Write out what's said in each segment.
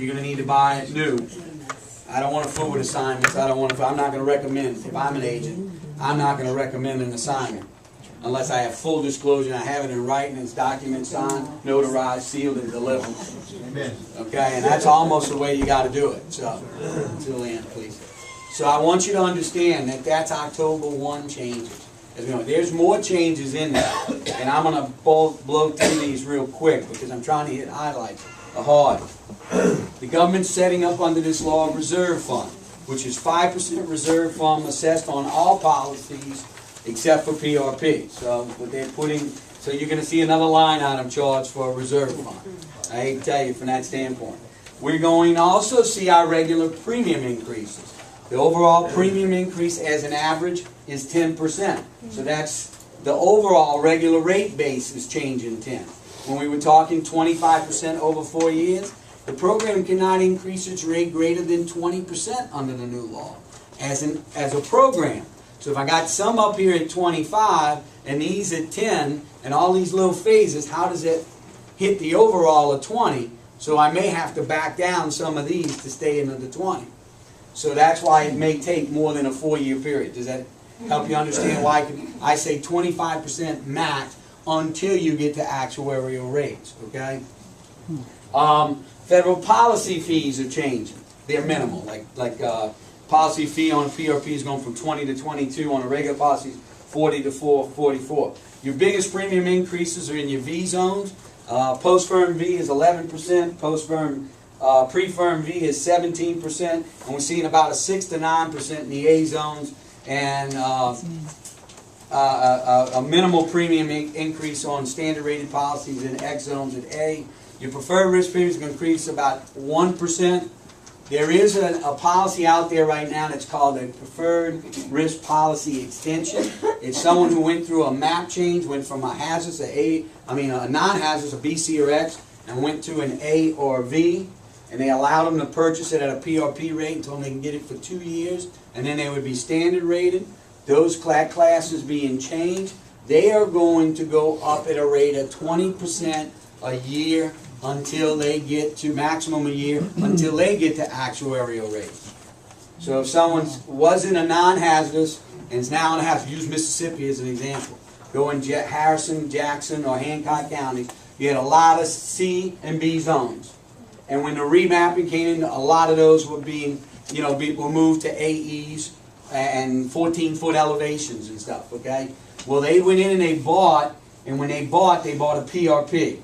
you're going to need to buy it new. I don't want to fool with assignments. I'm not going to recommend, if I'm an agent, I'm not going to recommend an assignment unless I have full disclosure and I have it in writing, it's document signed, notarized, sealed, and delivered. Amen. Okay, and that's almost the way you got to do it. So, Julianne, please. So I want you to understand that that's October 1 changes. As we know, there's more changes in there, and I'm going to blow through these real quick because I'm trying to hit highlights hard. The government's setting up under this law a reserve fund, which is 5% reserve fund assessed on all policies except for PRP. So what they're putting, so you're going to see another line item charge for a reserve fund. I hate to tell you from that standpoint. We're going to also see our regular premium increases. The overall premium increase as an average is 10%. So that's the overall regular rate base is changing 10. When we were talking 25% over 4 years, the program cannot increase its rate greater than 20% under the new law as a program. So if I got some up here at 25 and these at 10 and all these little phases, how does it hit the overall of 20? So I may have to back down some of these to stay into the 20. So that's why it may take more than a 4-year period. Does that help you understand why I say 25% max until you get to actuarial rates, okay? Federal policy fees are changing. They're minimal. Like policy fee on PRP is going from 20 to 22. On a regular policy, 40 to 44. Your biggest premium increases are in your V zones. Post-firm V is 11%. Post-firm pre-firm V is 17%. And we're seeing about a 6 to 9% in the A zones. And a minimal premium increase on standard rated policies in X zones at A. Your preferred risk premium is going to increase about 1%. There is a policy out there right now that's called a preferred risk policy extension. It's someone who went through a map change, went from a hazardous a non-hazardous, a B, C, or X, and went to an A or V, and they allowed them to purchase it at a PRP rate until they can get it for 2 years, and then they would be standard rated. Those classes being changed, they are going to go up at a rate of 20% a year until they get to maximum a year, until they get to actuarial rates. So if someone wasn't a non-hazardous and is now in a hazardous, use Mississippi as an example. Go in Harrison, Jackson, or Hancock counties, you had a lot of C and B zones. And when the remapping came in, a lot of those were being, were moved to AEs and 14-foot elevations and stuff, okay? Well, they went in and they bought, and when they bought a PRP.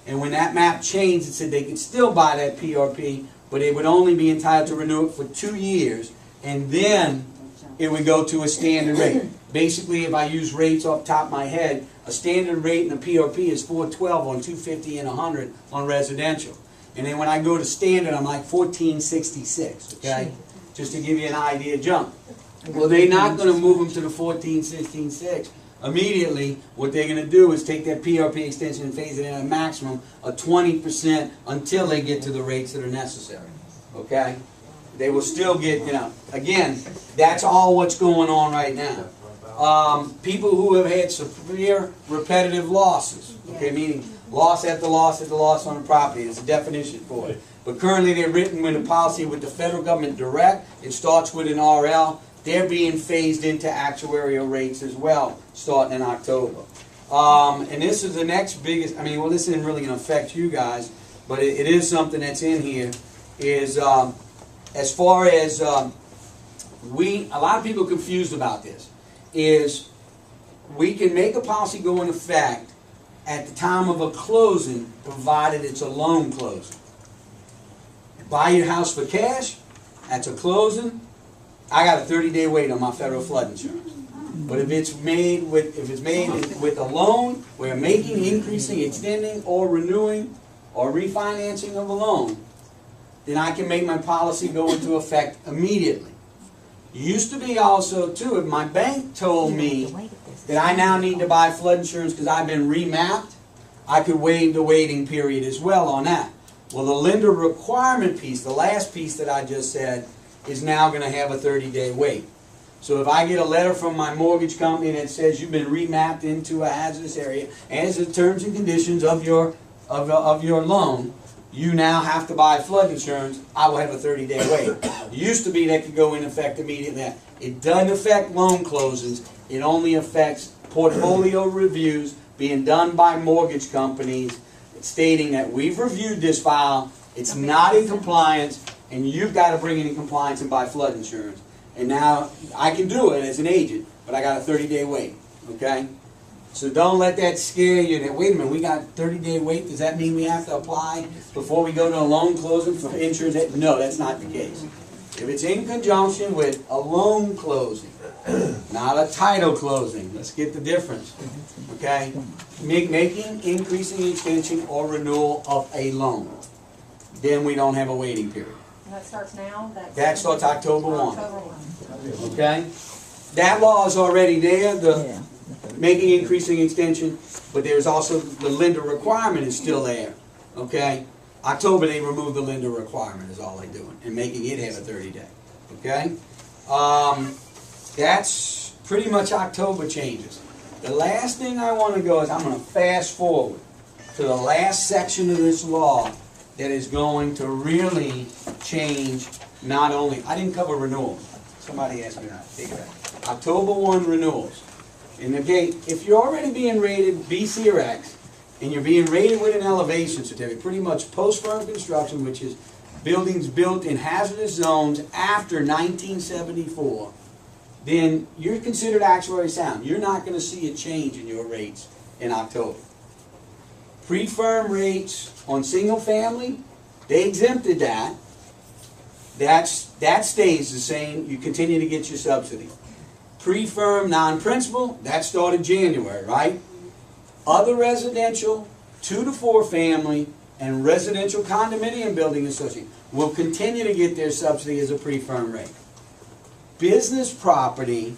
And when that map changed, it said they could still buy that PRP, but they would only be entitled to renew it for 2 years, and then it would go to a standard rate. Basically, if I use rates off the top of my head, a standard rate in a PRP is $412 on 250 and 100 on residential. And then when I go to standard, I'm like $1466, okay? Just to give you an idea jump. Well, they're not going to move them to the $1466. Immediately, what they're going to do is take that PRP extension and phase it in at a maximum of 20% until they get to the rates that are necessary. Okay? They will still get, again, that's all what's going on right now. People who have had severe repetitive losses, okay, meaning loss after loss after loss on a property, there's a definition for it. But currently they're written with a policy with the federal government direct. It starts with an RL. They're being phased into actuarial rates as well, starting in October. And this is the next biggest, this isn't really going to affect you guys, but it is something that's in here, is as far as, a lot of people are confused about this, is we can make a policy go into effect at the time of a closing, provided it's a loan closing. Buy your house for cash, that's a closing. I got a 30-day wait on my federal flood insurance. But if it's made with a loan, we're making, increasing, extending, or renewing, or refinancing of a loan, then I can make my policy go into effect immediately. It used to be also, too, if my bank told me that I now need to buy flood insurance because I've been remapped, I could waive the waiting period as well on that. Well, the lender requirement piece, the last piece that I just said, is now going to have a 30-day wait. So if I get a letter from my mortgage company that says you've been remapped into a hazardous area as the terms and conditions of your loan, you now have to buy flood insurance, I will have a 30-day wait. It used to be that could go in effect immediately. It doesn't affect loan closings. It only affects portfolio reviews being done by mortgage companies stating that we've reviewed this file, it's not in compliance, and you've got to bring it in compliance and buy flood insurance. And now I can do it as an agent, but I got a 30-day wait, okay? So don't let that scare you that, wait a minute, we got 30-day wait, does that mean we have to apply before we go to a loan closing for insurance? No, that's not the case. If it's in conjunction with a loan closing, not a title closing, let's get the difference, okay? Making, increasing, extension, or renewal of a loan, then we don't have a waiting period. And that starts now? That starts October 1. October 1. Okay? That law is already there, the making, increasing, extension, but there's also the lender requirement is still there. Okay? October they removed the lender requirement is all they're doing, and making it have a 30-day. Okay? That's pretty much October changes. The last thing I want to go is I'm going to fast forward to the last section of this law that is going to really change not only, I didn't cover renewals. Somebody asked me that. Take it back. October 1 renewals. And again, if you're already being rated BC or X, and you're being rated with an elevation certificate, pretty much post-firm construction, which is buildings built in hazardous zones after 1974, then you're considered actuary sound. You're not going to see a change in your rates in October. Pre-firm rates on single family, they exempted that. That stays the same. You continue to get your subsidy. Pre-firm non-principal, that started January, right? Other residential, 2 to 4 family, and residential condominium building association will continue to get their subsidy as a pre-firm rate. Business property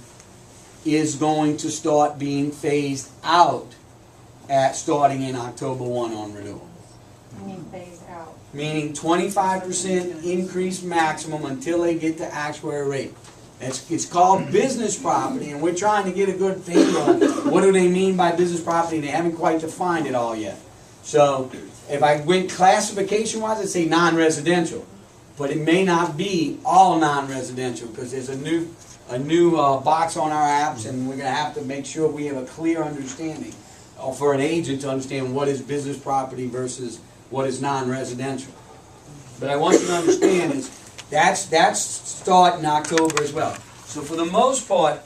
is going to start being phased out starting in October 1 on renewal. You mean phased out? Meaning 25% increase maximum until they get the actuary rate. It's called business property, and we're trying to get a good thing on what do they mean by business property, and they haven't quite defined it all yet. So if I went classification-wise, I'd say non-residential. But it may not be all non-residential because there's a new box on our apps, and we're going to have to make sure we have a clear understanding for an agent to understand what is business property versus what is non-residential. But I want you to understand is that's starting in October as well. So for the most part,